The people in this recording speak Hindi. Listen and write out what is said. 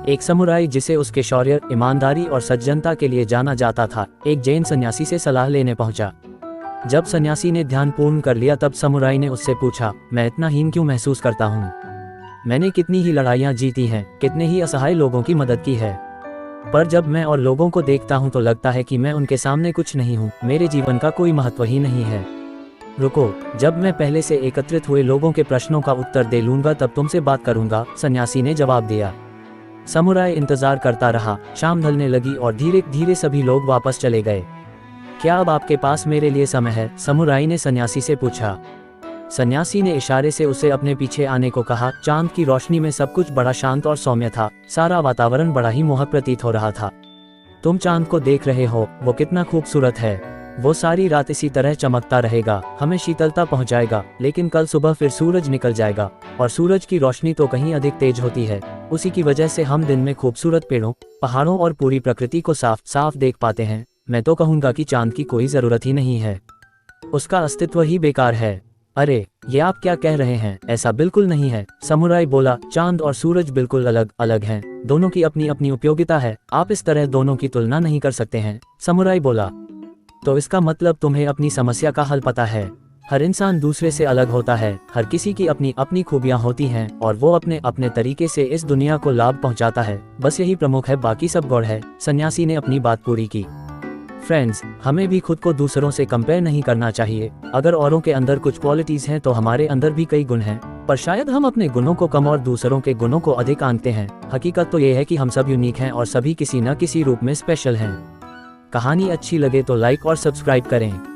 एक समुराई जिसे उसके शौर्य, ईमानदारी और सज्जनता के लिए जाना जाता था, एक जैन सन्यासी से सलाह लेने पहुंचा। जब सन्यासी ने ध्यान पूर्ण कर लिया तब समुराई ने उससे पूछा, मैं इतना हीन क्यों महसूस करता हूँ? मैंने कितनी ही लड़ाइयाँ जीती हैं, कितने ही असहाय लोगों की मदद की है, पर जब मैं और लोगों को देखता हूँ तो लगता है कि मैं उनके सामने कुछ नहीं हूँ, मेरे जीवन का कोई महत्व ही नहीं है। रुको, जब मैं पहले से एकत्रित हुए लोगों के प्रश्नों का उत्तर दे लूंगा तब तुमसे बात करूंगा, सन्यासी ने जवाब दिया। समुराई इंतजार करता रहा। शाम ढलने लगी और धीरे धीरे सभी लोग वापस चले गए। क्या अब आपके पास मेरे लिए समय है? समुराई ने सन्यासी से पूछा। सन्यासी ने इशारे से उसे अपने पीछे आने को कहा। चांद की रोशनी में सब कुछ बड़ा शांत और सौम्य था, सारा वातावरण बड़ा ही मोहक प्रतीत हो रहा था। तुम चांद को देख रहे हो, वो कितना खूबसूरत है। वो सारी रात इसी तरह चमकता रहेगा, हमें शीतलता पहुंचाएगा, लेकिन कल सुबह फिर सूरज निकल जाएगा और सूरज की रोशनी तो कहीं अधिक तेज होती है। उसी की वजह से हम दिन में खूबसूरत पेड़ों, पहाड़ों और पूरी प्रकृति को साफ साफ देख पाते हैं। मैं तो कहूँगा कि चांद की कोई जरूरत ही नहीं है, उसका अस्तित्व ही बेकार है। अरे, ये आप क्या कह रहे हैं? ऐसा बिल्कुल नहीं है, समुराई बोला। चांद और सूरज बिल्कुल अलग अलग हैं, दोनों की अपनी अपनी उपयोगिता है, आप इस तरह दोनों की तुलना नहीं कर सकते हैं। समुराई बोला, तो इसका मतलब तुम्हें अपनी समस्या का हल पता है। हर इंसान दूसरे से अलग होता है, हर किसी की अपनी अपनी खूबियां होती हैं और वो अपने अपने तरीके से इस दुनिया को लाभ पहुंचाता है, बस यही प्रमुख है, बाकी सब गौड़ है। सन्यासी ने अपनी बात पूरी की। फ्रेंड्स, हमें भी खुद को दूसरों से कंपेयर नहीं करना चाहिए। अगर औरों के अंदर कुछ क्वालिटीज हैं तो हमारे अंदर भी कई गुण हैं, पर शायद हम अपने गुणों को कम और दूसरों के गुणों को अधिक आंकते हैं। हकीकत तो ये है कि हम सब यूनिक हैं और सभी किसी न किसी रूप में स्पेशल हैं। कहानी अच्छी लगे तो लाइक और सब्सक्राइब करें।